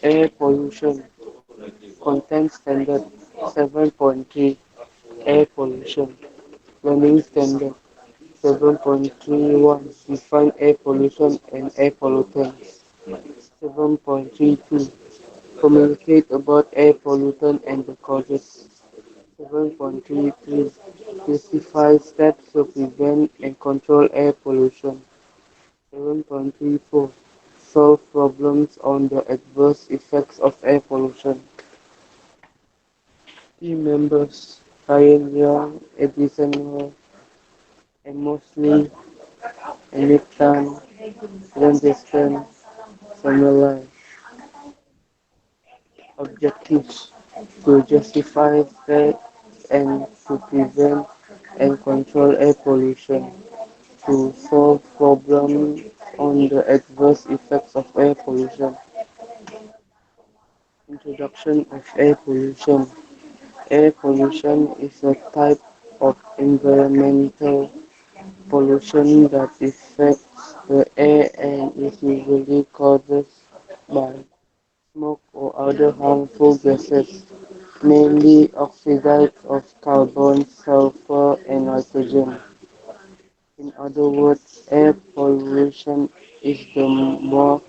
Air pollution. Content standard 7.3. Air pollution. Learning standard 7.31. Define air pollution and air pollutants. 7.32. Communicate about air pollutant and the causes. 7.33. Justify steps to prevent and control air pollution. 7.34. Solve problems on the adverse effects of air pollution. Team members Ryan Young, Edison Hall, Amos Lee, Emmett Tan, Glenn Destin, Samuel Lai. Objectives to justify threats and to prevent and control air pollution, to solve problems on the adverse effects of air pollution. Introduction of air pollution. Air pollution is a type of environmental pollution that affects the air and is usually caused by smoke or other harmful gases, mainly oxides of carbon, sulfur, and nitrogen. In other words, air pollution is the more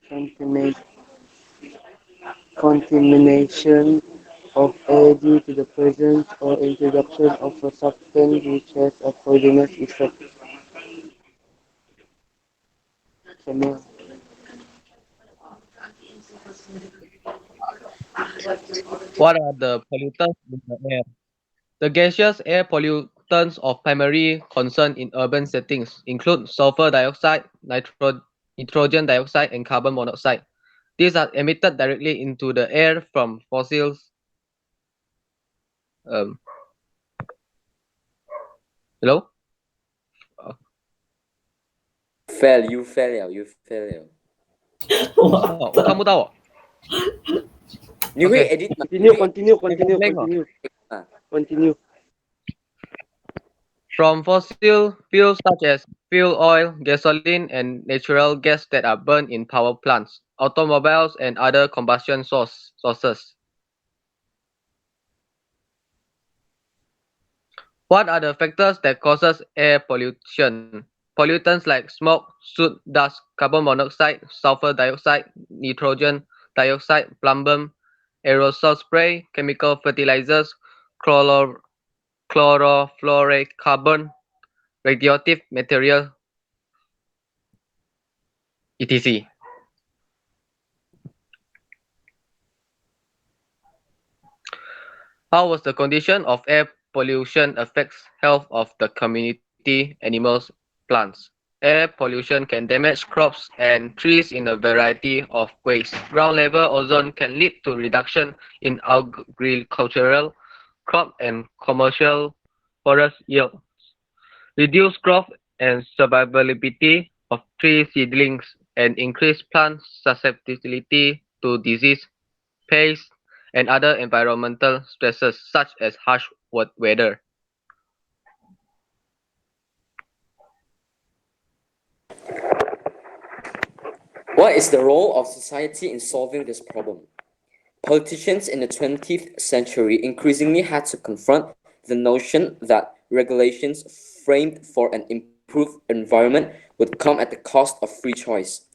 contaminate, contamination of air due to the presence or introduction of a substance which has a poisonous effect. Samuel. What are the pollutants in the air? The gaseous air pollutants of primary concern in urban settings include sulfur dioxide, nitrogen dioxide, and carbon monoxide. These are emitted directly into the air from fossils. Um, Hello? You fail 了 我看不到哦。你会 Okay. edit 吗？Continue, 你会 continue, I can continue, blank 哦。continue, 啊？ continue. From fossil fuels such as fuel oil, gasoline, and natural gas that are burned in power plants, automobiles, and other combustion sources. What are the factors that causes air pollution? Pollutants like smoke, soot, dust, carbon monoxide, sulfur dioxide, nitrogen dioxide, plumbum, aerosol spray, chemical fertilizers, chloro, chlorofluorocarbon, radioactive material, etc. How was the condition of air pollution affects health of the community, animals, plants? Air pollution can damage crops and trees in a variety of ways. Ground level ozone can lead to reduction in agricultural crop and commercial forest yields, reduce growth and survivability of tree seedlings, and increase plant susceptibility to disease, pests, and other environmental stresses such as harsh weather. What is the role of society in solving this problem? Politicians in the 20th century increasingly had to confront the notion that regulations framed for an improved environment would come at the cost of free choice.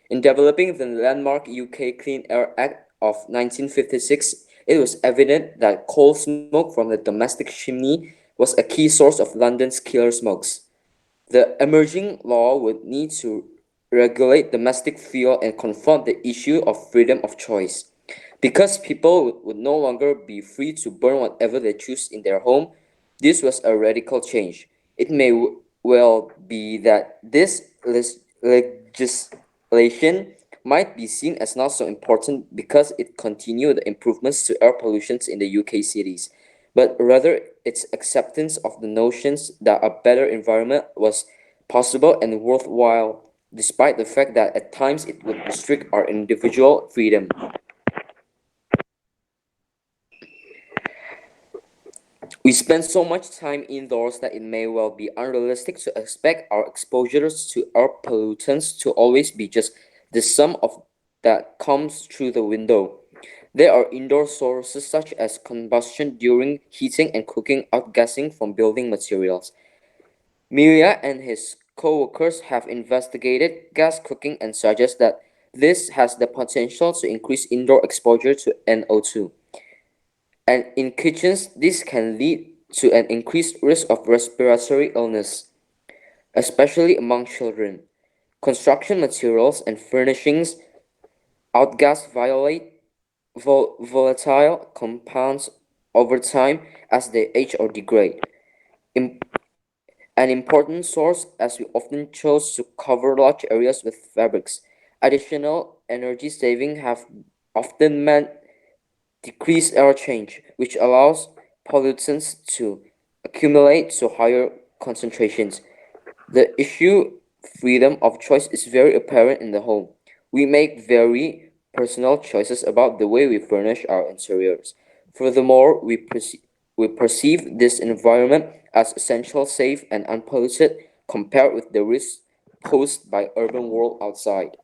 In developing the landmark UK Clean Air Act of 1956, it was evident that coal smoke from the domestic chimney was a key source of London's killer smokes. The emerging law would need to regulate domestic fuel and confront the issue of freedom of choice. Because people would no longer be free to burn whatever they choose in their home, this was a radical change. It may well be that this legislation might be seen as not so important because it continued the improvements to air pollution in the UK cities, but rather its acceptance of the notions that a better environment was possible and worthwhile, despite the fact that at times it would restrict our individual freedom. We spend so much time indoors that it may well be unrealistic to expect our exposures to air pollutants to always be just the sum of that comes through the window. There are indoor sources such as combustion during heating and cooking, outgassing from building materials. Miria and his co-workers have investigated gas cooking and suggest that this has the potential to increase indoor exposure to NO2. And in kitchens, this can lead to an increased risk of respiratory illness, especially among children. Construction materials and furnishings outgas volatile compounds over time as they age or degrade. Im- an important source as we often chose to cover large areas with fabrics. Additional energy saving have often meant decreased air change, which allows pollutants to accumulate to higher concentrations. The issue freedom of choice is very apparent in the home. We make very personal choices about the way we furnish our interiors. Furthermore, we perceive this environment as essential, safe, and unpolluted compared with the risks posed by urban world outside.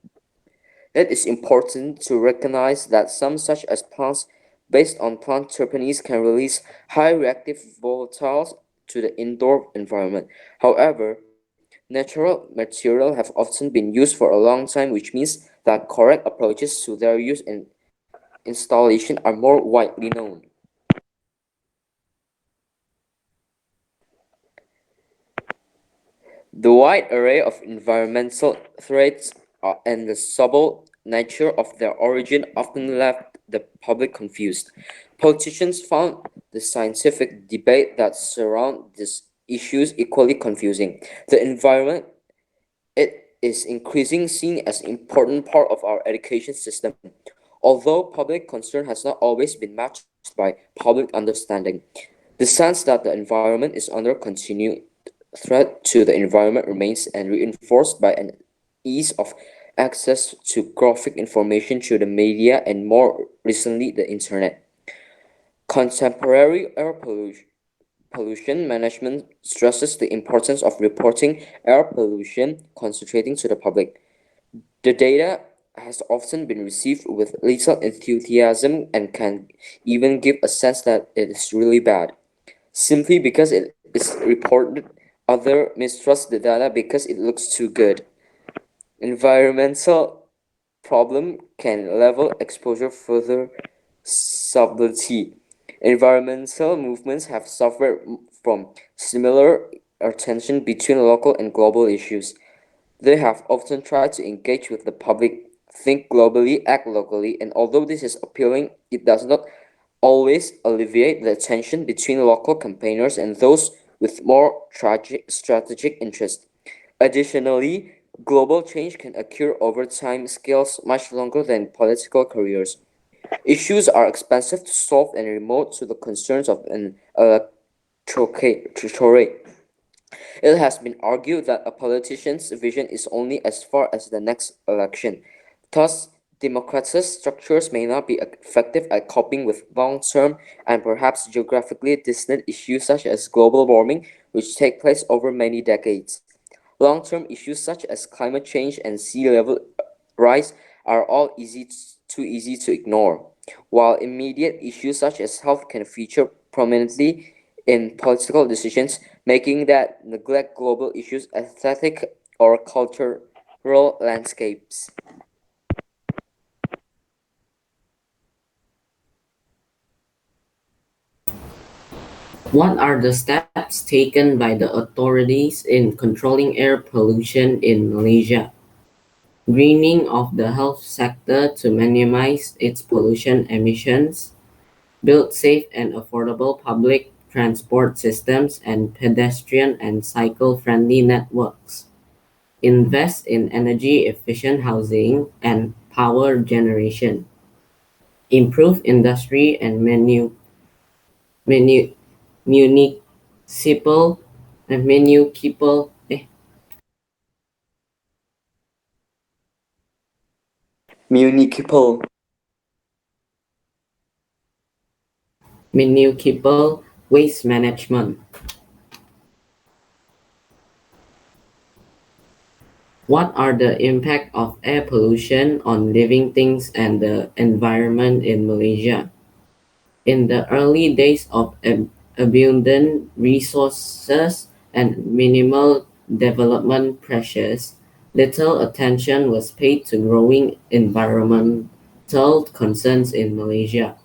It is important to recognize that some such as plants based on plant terpenes can release high reactive volatiles to the indoor environment. However, natural material have often been used for a long time, which means that correct approaches to their use and installation are more widely known. The wide array of environmental threats and the subtle nature of their origin often left the public confused. Politicians found the scientific debate that surround these issues equally confusing. The environment it is increasingly seen as an important part of our education system, although public concern has not always been matched by public understanding. The sense that the environment is under continued threat to the environment remains and reinforced by an ease of access to graphic information through the media and more recently the internet. Contemporary pollution management stresses the importance of reporting air pollution concentrating to the public. The data has often been received with little enthusiasm and can even give a sense that it is really bad. Simply because it is reported, others mistrust the data because it looks too good. Environmental problem can level exposure further subtlety. Environmental movements have suffered from similar attention between local and global issues. They have often tried to engage with the public, think globally, act locally, and although this is appealing, it does not always alleviate the tension between local campaigners and those with more strategic interests. Additionally, global change can occur over time scales much longer than political careers. Issues are expensive to solve and remote to the concerns of an electorate. It has been argued that a politician's vision is only as far as the next election. Thus, democratic structures may not be effective at coping with long-term and perhaps geographically distant issues such as global warming, which take place over many decades. Long-term issues such as climate change and sea level rise are all too easy to ignore, while immediate issues such as health can feature prominently in political decisions, making that neglect global issues aesthetic or cultural landscapes. What are the steps taken by the authorities in controlling air pollution in Malaysia? Greening of the health sector to minimize its pollution emissions, build safe and affordable public transport systems and pedestrian and cycle-friendly networks, invest in energy-efficient housing and power generation, improve industry and menu, municipal and municipal Municipal municipal waste management. What are the impact of air pollution on living things and the environment in Malaysia? In the early days of abundant resources and minimal development pressures, little attention was paid to growing environmental concerns in Malaysia.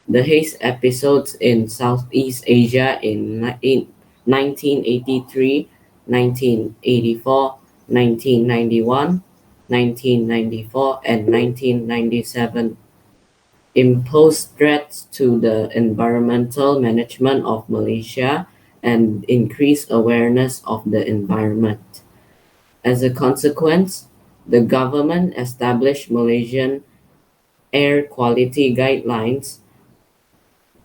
The haze episodes in Southeast Asia in 1983, 1984, 1991, 1994, and 1997 imposed threats to the environmental management of Malaysia and increased awareness of the environment. As a consequence, the government established Malaysian air quality guidelines,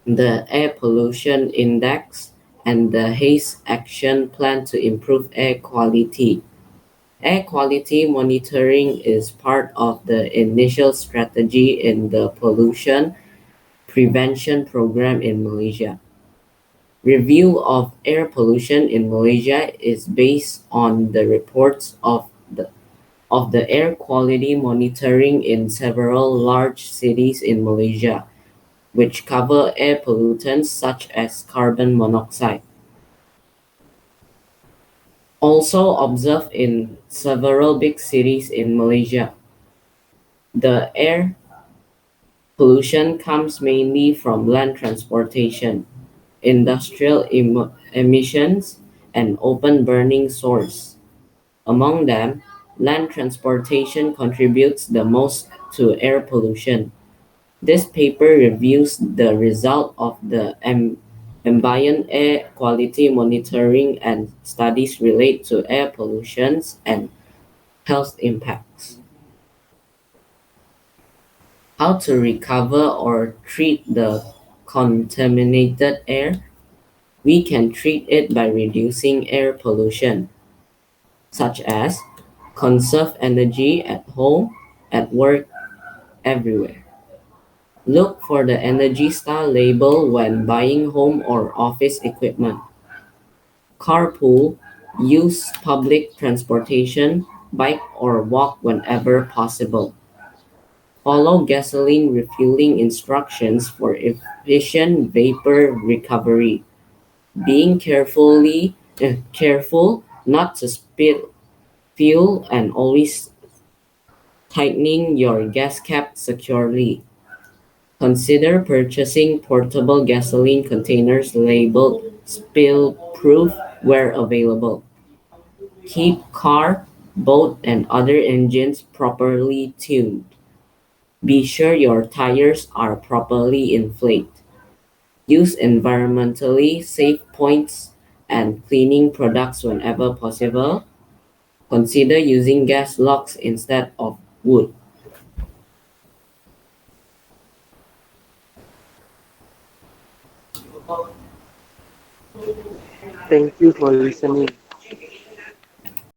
the Air Pollution Index, and the Haze Action Plan to improve air quality. Air quality monitoring is part of the initial strategy in the pollution prevention program in Malaysia. Review of air pollution in Malaysia is based on the reports of the air quality monitoring in several large cities in Malaysia, which cover air pollutants such as carbon monoxide. Also observed in several big cities in Malaysia, the air pollution comes mainly from land transportation, industrial emissions, and open burning source. Among them, land transportation contributes the most to air pollution. This paper reviews the result of the ambient air quality monitoring and studies relate to air pollutions and health impacts. How to recover or treat the contaminated air? We can treat it by reducing air pollution, such as conserve energy at home, at work, everywhere. Look for the Energy Star label when buying home or office equipment. Carpool, use public transportation, bike or walk whenever possible. Follow gasoline refueling instructions for efficient vapor recovery. Being careful not to spill fuel and always tightening your gas cap securely. Consider purchasing portable gasoline containers labeled spill-proof where available. Keep car, boat, and other engines properly tuned. Be sure your tires are properly inflated. Use environmentally safe points and cleaning products whenever possible. Consider using gas logs instead of wood. Thank you for listening.